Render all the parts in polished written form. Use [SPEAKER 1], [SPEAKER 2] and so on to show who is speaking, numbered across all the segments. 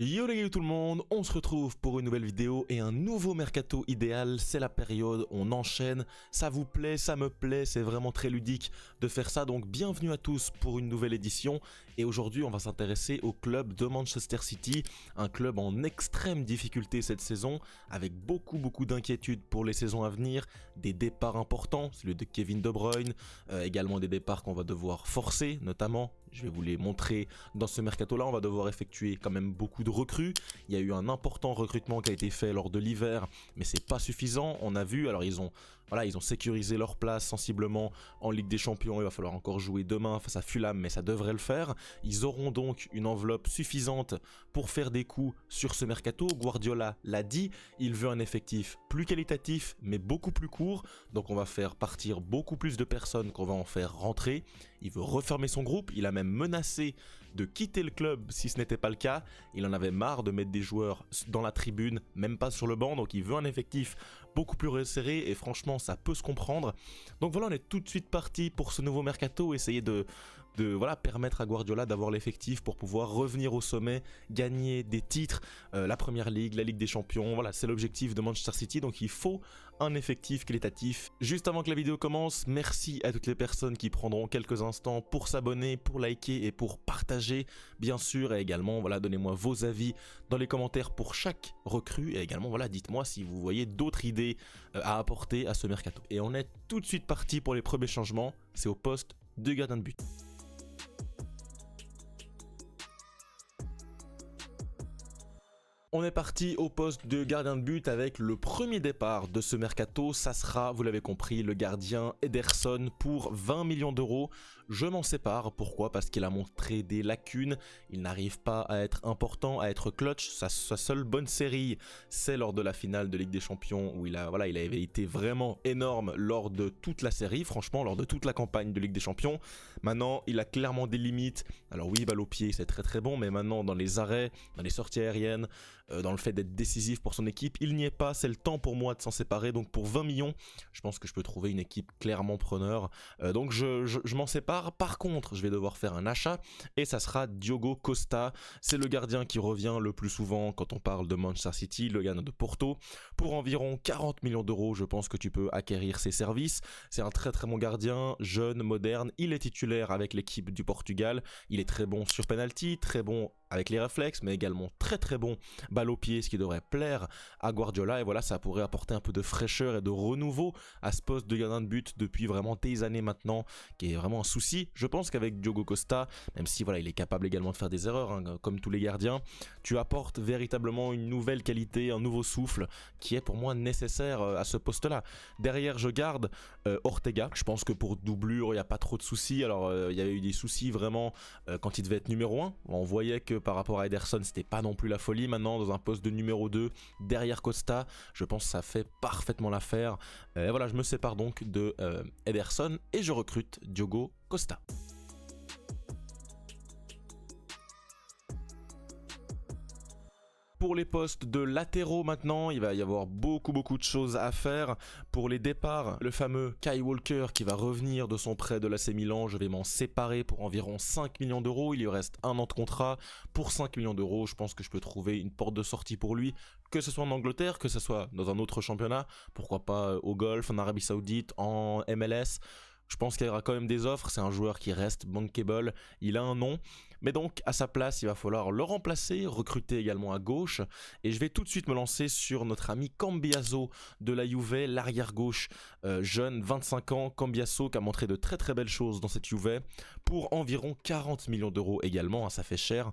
[SPEAKER 1] Yo les gars tout le monde, on se retrouve pour une nouvelle vidéo et un nouveau mercato idéal. C'est la période, on enchaîne, ça vous plaît, ça me plaît, c'est vraiment très ludique de faire ça. Donc bienvenue à tous pour une nouvelle édition. Et aujourd'hui on va s'intéresser au club de Manchester City, un club en extrême difficulté cette saison, avec beaucoup d'inquiétudes pour les saisons à venir, des départs importants, celui de Kevin De Bruyne, également des départs qu'on va devoir forcer notamment. Je vais vous les montrer dans ce mercato-là. On va devoir effectuer quand même beaucoup de recrues. Il y a eu un important recrutement qui a été fait lors de l'hiver, mais c'est pas suffisant. On a vu, alors ils ont sécurisé leur place sensiblement en Ligue des Champions. Il va falloir encore jouer demain face à Fulham, mais ça devrait le faire. Ils auront donc une enveloppe suffisante pour faire des coups sur ce mercato. Guardiola l'a dit, il veut un effectif plus qualitatif, mais beaucoup plus court. Donc on va faire partir beaucoup plus de personnes qu'on va en faire rentrer. Il veut refermer son groupe. Il a même menacé de quitter le club si ce n'était pas le cas. Il en avait marre de mettre des joueurs dans la tribune, même pas sur le banc, donc il veut un effectif beaucoup plus resserré et franchement ça peut se comprendre. Donc voilà, on est tout de suite parti pour ce nouveau mercato, essayer de permettre à Guardiola d'avoir l'effectif pour pouvoir revenir au sommet, gagner des titres, la Première Ligue, la Ligue des Champions. Voilà, c'est l'objectif de Manchester City, donc il faut un effectif qualitatif. Juste avant que la vidéo commence, merci à toutes les personnes qui prendront quelques instants pour s'abonner, pour liker et pour partager, bien sûr, et également, voilà, donnez-moi vos avis dans les commentaires pour chaque recrue, et également, voilà, dites-moi si vous voyez d'autres idées à apporter à ce mercato. Et on est tout de suite parti pour les premiers changements, c'est au poste de gardien de but. On est parti au poste de gardien de but avec le premier départ de ce mercato. Ça sera, vous l'avez compris, le gardien Ederson pour 20 millions d'euros. Je m'en sépare. Pourquoi? Parce qu'il a montré des lacunes. Il n'arrive pas à être important, à être clutch. Sa seule bonne série, c'est lors de la finale de Ligue des Champions où il avait été vraiment énorme lors de toute la série. Franchement, lors de toute la campagne de Ligue des Champions. Maintenant, il a clairement des limites. Alors oui, balle au pied, c'est très bon. Mais maintenant, dans les arrêts, dans les sorties aériennes, dans le fait d'être décisif pour son équipe, il n'y est pas, c'est le temps pour moi de s'en séparer. Donc pour 20 millions, je pense que je peux trouver une équipe clairement preneur, donc je m'en sépare. Par contre, je vais devoir faire un achat et ça sera Diogo Costa. C'est le gardien qui revient le plus souvent quand on parle de Manchester City, le gardien de Porto. Pour environ 40 millions d'euros, je pense que tu peux acquérir ses services. C'est un très bon gardien, jeune, moderne, il est titulaire avec l'équipe du Portugal, il est très bon sur penalty, très bon avec les réflexes, mais également très bon balle au pied, ce qui devrait plaire à Guardiola. Et voilà, ça pourrait apporter un peu de fraîcheur et de renouveau à ce poste de gardien de but depuis vraiment des années maintenant, qui est vraiment un souci. Je pense qu'avec Diogo Costa, même si voilà, il est capable également de faire des erreurs, hein, comme tous les gardiens, tu apportes véritablement une nouvelle qualité, un nouveau souffle, qui est pour moi nécessaire à ce poste-là. Derrière, je garde Ortega. Je pense que pour doublure, il n'y a pas trop de soucis. Alors, il y avait eu des soucis vraiment quand il devait être numéro 1. On voyait que par rapport à Ederson, c'était pas non plus la folie. Maintenant, dans un poste de numéro 2, derrière Costa, je pense que ça fait parfaitement l'affaire. Et voilà, je me sépare donc de Ederson et je recrute Diogo Costa. Pour les postes de latéraux maintenant, il va y avoir beaucoup de choses à faire. Pour les départs, le fameux Kyle Walker qui va revenir de son prêt de l'AC Milan, je vais m'en séparer pour environ 5 millions d'euros. Il lui reste un an de contrat. Pour 5 millions d'euros, je pense que je peux trouver une porte de sortie pour lui, que ce soit en Angleterre, que ce soit dans un autre championnat, pourquoi pas au Golfe, en Arabie Saoudite, en MLS. Je pense qu'il y aura quand même des offres, c'est un joueur qui reste bankable, il a un nom, mais donc à sa place il va falloir le remplacer, recruter également à gauche, et je vais tout de suite me lancer sur notre ami Cambiaso de la Juve, l'arrière gauche, jeune, 25 ans, Cambiaso qui a montré de très belles choses dans cette Juve, pour environ 40 millions d'euros également, hein, ça fait cher,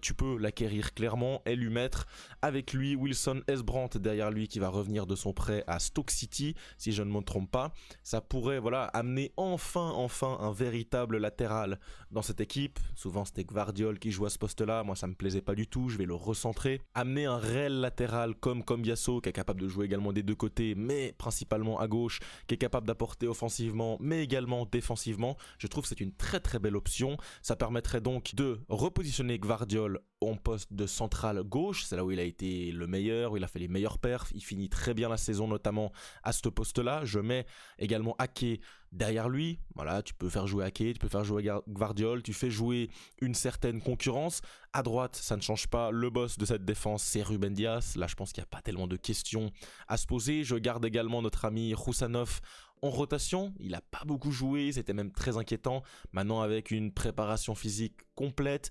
[SPEAKER 1] tu peux l'acquérir clairement et lui mettre avec lui Wilson Hesbrandt derrière lui qui va revenir de son prêt à Stoke City, si je ne me trompe pas, ça pourrait voilà amener enfin un véritable latéral dans cette équipe. Souvent c'était Gvardiol qui joue à ce poste là, moi ça me plaisait pas du tout, je vais le recentrer, amener un réel latéral comme Cambiaso qui est capable de jouer également des deux côtés mais principalement à gauche, qui est capable d'apporter offensivement mais également défensivement. Je trouve que c'est une très belle option. Ça permettrait donc de repositionner Gvardiol en poste de central gauche, c'est là où il a été le meilleur, où il a fait les meilleurs perfs, il finit très bien la saison notamment à ce poste là. Je mets également Ake derrière lui. Voilà, tu peux faire jouer Ake, tu peux faire jouer Gvardiol, tu fais jouer une certaine concurrence. À droite, ça ne change pas. Le boss de cette défense, c'est Ruben Dias. Là, je pense qu'il n'y a pas tellement de questions à se poser. Je garde également notre ami Roussanov en rotation. Il n'a pas beaucoup joué, c'était même très inquiétant. Maintenant, avec une préparation physique complète,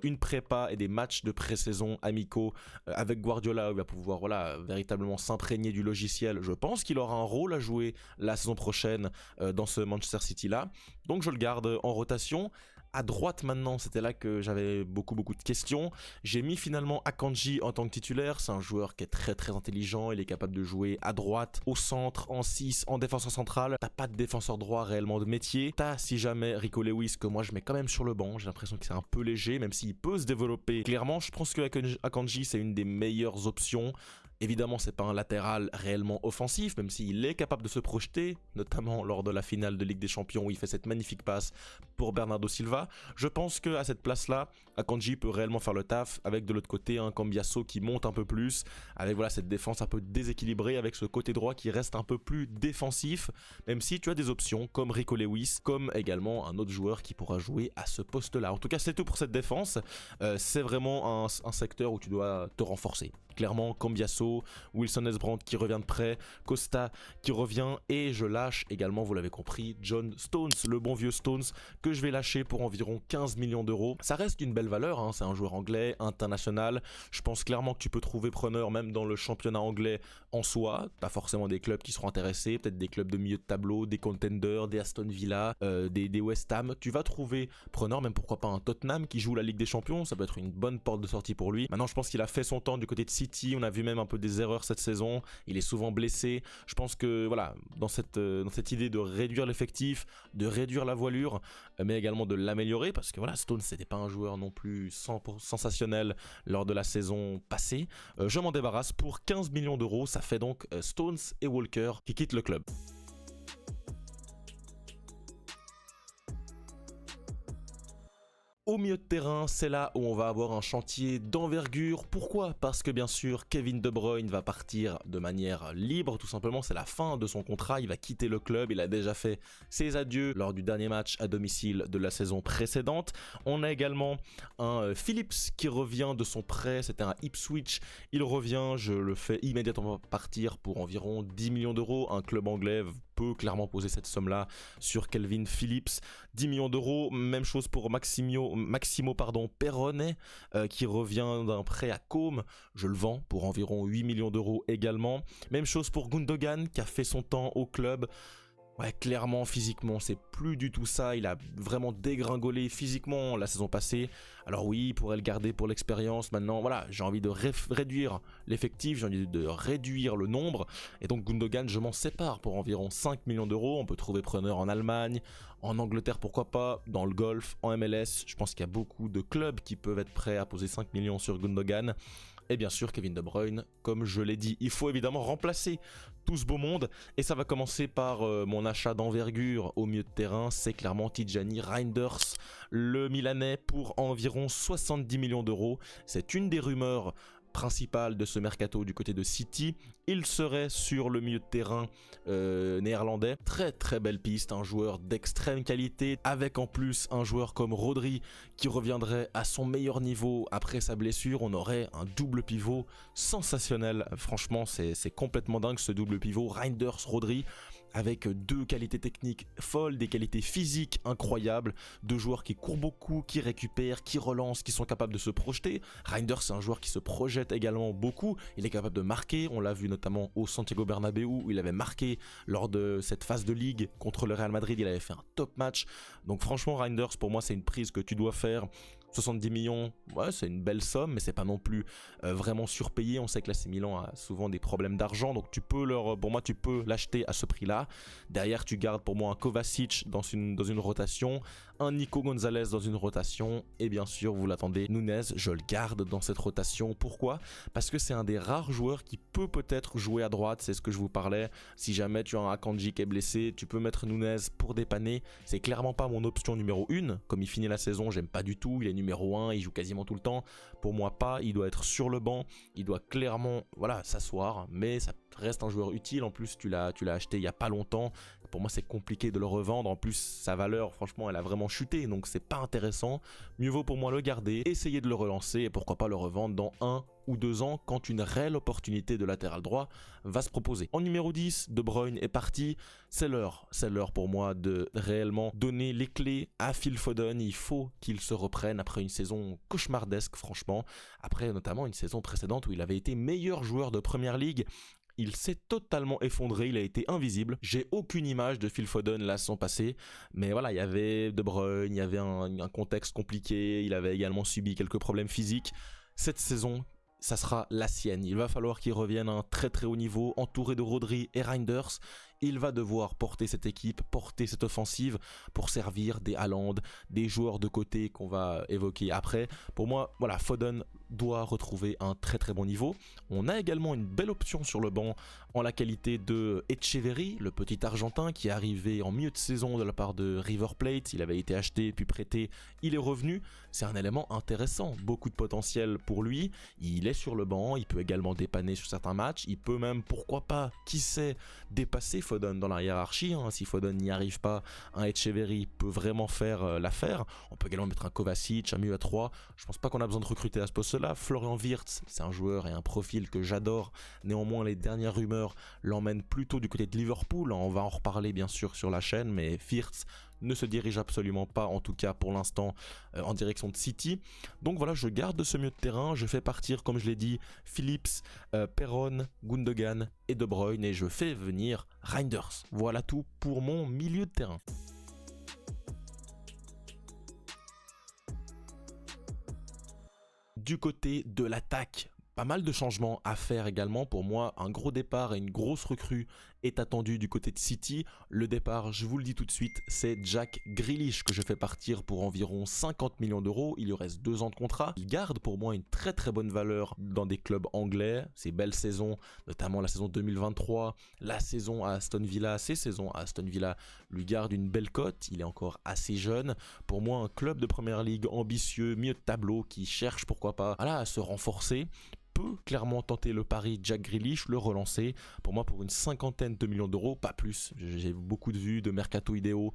[SPEAKER 1] une prépa et des matchs de pré-saison amicaux avec Guardiola, où il va pouvoir véritablement s'imprégner du logiciel. Je pense qu'il aura un rôle à jouer la saison prochaine dans ce Manchester City-là. Donc je le garde en rotation. À droite maintenant, c'était là que j'avais beaucoup de questions. J'ai mis finalement Akanji en tant que titulaire. C'est un joueur qui est très intelligent. Il est capable de jouer à droite, au centre, en 6, en défenseur central. T'as pas de défenseur droit réellement de métier. T'as si jamais Rico Lewis que moi je mets quand même sur le banc. J'ai l'impression que c'est un peu léger, même s'il peut se développer. Clairement, je pense que Akanji c'est une des meilleures options. Évidemment, c'est pas un latéral réellement offensif, même s'il est capable de se projeter, notamment lors de la finale de Ligue des Champions où il fait cette magnifique passe pour Bernardo Silva. Je pense qu'à cette place-là, Akanji peut réellement faire le taf, avec de l'autre côté un Cambiasso qui monte un peu plus, avec cette défense un peu déséquilibrée, avec ce côté droit qui reste un peu plus défensif, même si tu as des options comme Rico Lewis, comme également un autre joueur qui pourra jouer à ce poste-là. En tout cas, c'est tout pour cette défense. C'est vraiment un secteur où tu dois te renforcer. Clairement, Cambiasso, Wilson Esbrandt qui revient de près, Costa qui revient, et je lâche également, vous l'avez compris, John Stones, le bon vieux Stones, que je vais lâcher pour environ 15 millions d'euros. Ça reste une belle valeur, hein, c'est un joueur anglais, international. Je pense clairement que tu peux trouver preneur même dans le championnat anglais en soi. Pas forcément des clubs qui seront intéressés, peut-être des clubs de milieu de tableau, des Contenders, des Aston Villa, des West Ham. Tu vas trouver preneur, même pourquoi pas un Tottenham qui joue la Ligue des Champions, ça peut être une bonne porte de sortie pour lui. Maintenant, je pense qu'il a fait son temps du côté de City, on a vu même un peu des erreurs cette saison, il est souvent blessé. Je pense que dans cette idée de réduire l'effectif, de réduire la voilure, mais également de l'améliorer, parce que Stones c'était pas un joueur non plus sensationnel lors de la saison passée. Je m'en débarrasse pour 15 millions d'euros, ça fait donc Stones et Walker qui quittent le club. Au milieu de terrain, c'est là où on va avoir un chantier d'envergure. Pourquoi? Parce que bien sûr, Kevin De Bruyne va partir de manière libre, tout simplement, c'est la fin de son contrat, il va quitter le club, il a déjà fait ses adieux lors du dernier match à domicile de la saison précédente. On a également un Phillips qui revient de son prêt, c'était un Ipswich, il revient, je le fais immédiatement partir pour environ 10 millions d'euros, un club anglais peut clairement poser cette somme-là sur Calvin Phillips. 10 millions d'euros, même chose pour Maximo Perrone, qui revient d'un prêt à Côme. Je le vends pour environ 8 millions d'euros également. Même chose pour Gundogan, qui a fait son temps au club. Ouais, clairement, physiquement, c'est plus du tout ça. Il a vraiment dégringolé physiquement la saison passée. Alors oui, il pourrait le garder pour l'expérience. Maintenant, j'ai envie de réduire l'effectif, j'ai envie de réduire le nombre. Et donc Gundogan, je m'en sépare pour environ 5 millions d'euros. On peut trouver preneur en Allemagne, en Angleterre, pourquoi pas, dans le golf, en MLS. Je pense qu'il y a beaucoup de clubs qui peuvent être prêts à poser 5 millions sur Gundogan. Et bien sûr, Kevin De Bruyne, comme je l'ai dit, il faut évidemment remplacer tout ce beau monde. Et ça va commencer par mon achat d'envergure au milieu de terrain. C'est clairement Tijani Reinders, le Milanais, pour environ 70 millions d'euros. C'est une des rumeurs principal de ce mercato du côté de City. Il serait sur le milieu de terrain néerlandais. Très belle piste, un joueur d'extrême qualité, avec en plus un joueur comme Rodri qui reviendrait à son meilleur niveau après sa blessure. On aurait un double pivot sensationnel. Franchement, c'est complètement dingue ce double pivot. Reinders, Rodri, avec deux qualités techniques folles, des qualités physiques incroyables, deux joueurs qui courent beaucoup, qui récupèrent, qui relancent, qui sont capables de se projeter. Reinders, c'est un joueur qui se projette également beaucoup, il est capable de marquer, on l'a vu notamment au Santiago Bernabéu où il avait marqué lors de cette phase de ligue contre le Real Madrid, il avait fait un top match. Donc franchement, Reinders, pour moi, c'est une prise que tu dois faire. 70 millions, ouais, c'est une belle somme, mais c'est pas non plus vraiment surpayé. On sait que l'AC Milan a souvent des problèmes d'argent, donc pour moi, tu peux l'acheter à ce prix-là. Derrière, tu gardes pour moi un Kovacic dans une rotation, un Nico Gonzalez dans une rotation, et bien sûr, vous l'attendez, Nunez, je le garde dans cette rotation. Pourquoi? Parce que c'est un des rares joueurs qui peut-être jouer à droite, c'est ce que je vous parlais. Si jamais tu as un Akanji qui est blessé, tu peux mettre Nunez pour dépanner. C'est clairement pas mon option numéro 1. Comme il finit la saison, j'aime pas du tout. Il est numéro 1, il joue quasiment tout le temps. Pour moi, pas. Il doit être sur le banc. Il doit clairement s'asseoir. Mais ça reste un joueur utile. En plus, tu l'as acheté il y a pas longtemps. Pour moi, c'est compliqué de le revendre. En plus, sa valeur, franchement, elle a vraiment chuté. Donc, c'est pas intéressant. Mieux vaut pour moi le garder, essayer de le relancer et pourquoi pas le revendre dans 1 ou 2 ans quand une réelle opportunité de latéral droit va se proposer. En numéro 10, De Bruyne est parti. C'est l'heure pour moi de réellement donner les clés à Phil Foden. Il faut qu'il se reprenne après une saison cauchemardesque, franchement. Après notamment une saison précédente où il avait été meilleur joueur de Première Ligue. Il s'est totalement effondré, il a été invisible. J'ai aucune image de Phil Foden là sans passé. Mais voilà, il y avait De Bruyne, il y avait un contexte compliqué. Il avait également subi quelques problèmes physiques. Cette saison, ça sera la sienne. Il va falloir qu'il revienne à un très très haut niveau, entouré de Rodri et Reinders. Il va devoir porter cette équipe, porter cette offensive pour servir des Haaland, des joueurs de côté qu'on va évoquer après. Pour moi, voilà, Foden doit retrouver un très très bon niveau. On a également une belle option sur le banc en la qualité de Etcheverry, le petit Argentin qui est arrivé en milieu de saison de la part de River Plate. Il avait été acheté puis prêté, il est revenu. C'est un élément intéressant, beaucoup de potentiel pour lui. Il est sur le banc, il peut également dépanner sur certains matchs. Il peut même, pourquoi pas, qui sait, dépasser Foden dans la hiérarchie. Si Foden n'y arrive pas, un Etcheverry peut vraiment faire l'affaire. On peut également mettre un Kovacic, un milieu à 3. Je pense pas qu'on a besoin de recruter à ce poste-là. Florian Wirtz, c'est un joueur et un profil que j'adore. Néanmoins, les dernières rumeurs l'emmènent plutôt du côté de Liverpool. On va en reparler bien sûr sur la chaîne, mais Wirtz ne se dirige absolument pas, en tout cas pour l'instant, en direction de City. Donc voilà, je garde ce milieu de terrain, je fais partir, comme je l'ai dit, Phillips, Perron, Gundogan et De Bruyne, et je fais venir Reinders. Voilà tout pour mon milieu de terrain. Du côté de l'attaque, pas mal de changements à faire également. Pour moi, un gros départ et une grosse recrue est attendu du côté de City. Le départ, je vous le dis tout de suite, c'est Jack Grealish que je fais partir pour environ 50 millions d'euros. Il lui reste 2 ans de contrat. Il garde pour moi une très très bonne valeur dans des clubs anglais. Ses belles saisons, notamment la saison 2023, la saison à Aston Villa, ces saisons à Aston Villa lui gardent une belle cote. Il est encore assez jeune. Pour moi, un club de Première Ligue ambitieux, milieu de tableau, qui cherche pourquoi pas à se renforcer, peut clairement tenter le pari Jack Grealish, le relancer. Pour moi, pour une 50aine de millions d'euros, pas plus. J'ai beaucoup de vues de mercato idéaux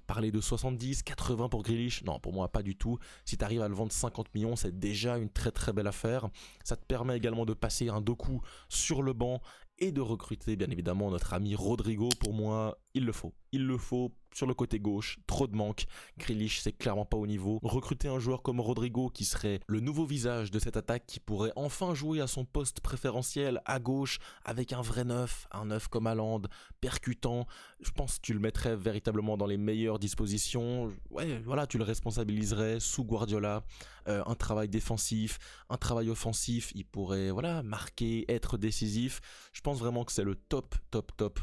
[SPEAKER 1] parler de 70, 80 pour Grealish. Non, pour moi, pas du tout. Si tu arrives à le vendre 50 millions, c'est déjà une très très belle affaire. Ça te permet également de passer un Doku sur le banc et de recruter bien évidemment notre ami Rodrigo. Pour moi, il le faut. Il le faut sur le côté gauche, trop de manque. Grealish, c'est clairement pas au niveau. Recruter un joueur comme Rodrigo qui serait le nouveau visage de cette attaque, qui pourrait enfin jouer à son poste préférentiel à gauche avec un vrai neuf, un neuf comme Haaland, percutant. Je pense que tu le mettrais véritablement dans les meilleures dispositions. Ouais, voilà, tu le responsabiliserais sous Guardiola. Un travail défensif, un travail offensif, il pourrait marquer, être décisif. Je pense vraiment que c'est le top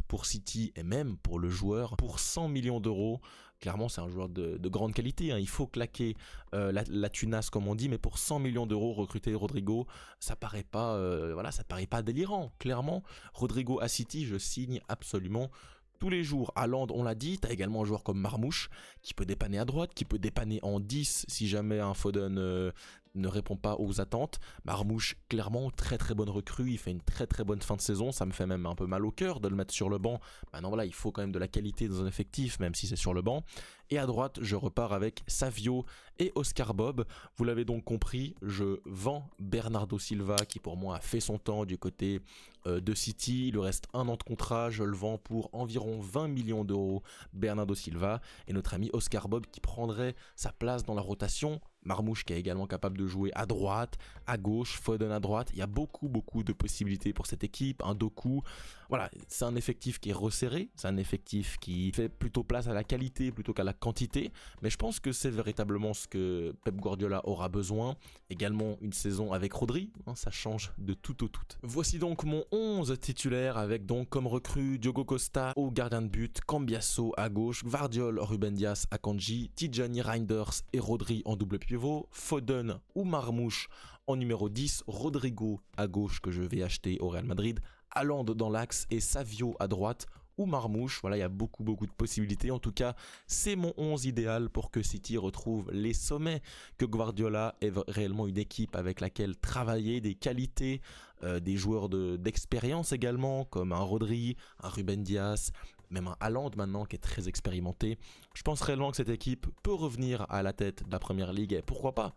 [SPEAKER 1] pour City et même pour le joueur. Pour 100 millions d'euros, clairement c'est un joueur de grande qualité, il faut claquer la tunasse comme on dit, mais pour 100 millions d'euros recruter Rodrigo, ça paraît pas délirant. Clairement, Rodrigo à City, je signe absolument tous les jours. Haaland, on l'a dit, tu as également un joueur comme Marmoush qui peut dépanner à droite, qui peut dépanner en 10 si jamais un Foden ne répond pas aux attentes. Marmoush, clairement, très très bonne recrue, il fait une très très bonne fin de saison, ça me fait même un peu mal au cœur de le mettre sur le banc. Maintenant voilà, il faut quand même de la qualité dans un effectif, même si c'est sur le banc. Et à droite, je repars avec Savio et Oscar Bob. Vous l'avez donc compris, je vends Bernardo Silva, qui pour moi a fait son temps du côté de City. Il lui reste 1 an de contrat, je le vends pour environ 20 millions d'euros, Bernardo Silva. Et notre ami Oscar Bob qui prendrait sa place dans la rotation. Marmoush qui est également capable de jouer à droite, à gauche, Foden à droite. Il y a beaucoup de possibilités pour cette équipe. Un Doku, voilà, c'est un effectif qui est resserré, c'est un effectif qui fait plutôt place à la qualité plutôt qu'à la quantité. Mais je pense que c'est véritablement ce que Pep Guardiola aura besoin. Également une saison avec Rodri, ça change de tout au tout. Voici donc mon 11 titulaire avec donc comme recrue Diogo Costa au gardien de but, Cambiasso à gauche, Gvardiol, Ruben Dias, Akanji, Tijani Reinders et Rodri en double pivot, Foden ou Marmoush en numéro 10, Rodrigo à gauche que je vais acheter au Real Madrid, Haaland dans l'axe et Savio à droite ou Marmoush. Voilà, il y a beaucoup de possibilités. En tout cas, c'est mon 11 idéal pour que City retrouve les sommets, que Guardiola ait réellement une équipe avec laquelle travailler, des qualités, des joueurs d'expérience également, comme un Rodri, un Ruben Dias, même un Haaland maintenant qui est très expérimenté. Je pense réellement que cette équipe peut revenir à la tête de la Première Ligue et pourquoi pas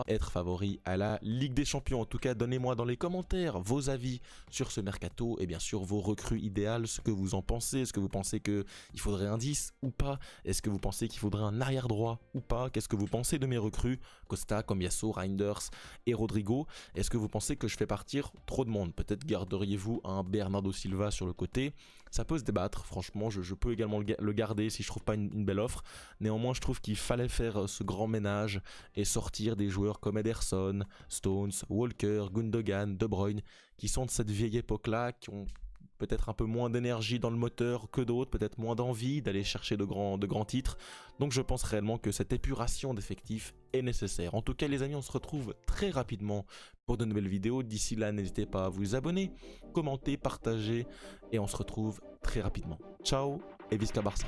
[SPEAKER 1] être favori à la Ligue des Champions. En tout cas, donnez-moi dans les commentaires vos avis sur ce mercato et bien sûr vos recrues idéales, ce que vous en pensez. Est-ce que vous pensez qu'il faudrait un 10 ou pas? Est-ce que vous pensez qu'il faudrait un arrière droit ou pas? Qu'est-ce que vous pensez de mes recrues? Costa, Cambiasso, Reinders et Rodrigo. Est-ce que vous pensez que je fais partir trop de monde? Peut-être garderiez-vous un Bernardo Silva sur le côté? Ça peut se débattre, franchement, je peux également le garder si je trouve pas une belle offre. Néanmoins, je trouve qu'il fallait faire ce grand ménage et sortir des joueurs comme Ederson, Stones, Walker, Gundogan, De Bruyne, qui sont de cette vieille époque-là, qui ont peut-être un peu moins d'énergie dans le moteur que d'autres, peut-être moins d'envie d'aller chercher de grands titres. Donc je pense réellement que cette épuration d'effectifs est nécessaire. En tout cas les amis, on se retrouve très rapidement pour de nouvelles vidéos. D'ici là, n'hésitez pas à vous abonner, commenter, partager et on se retrouve très rapidement. Ciao et Visca Barça.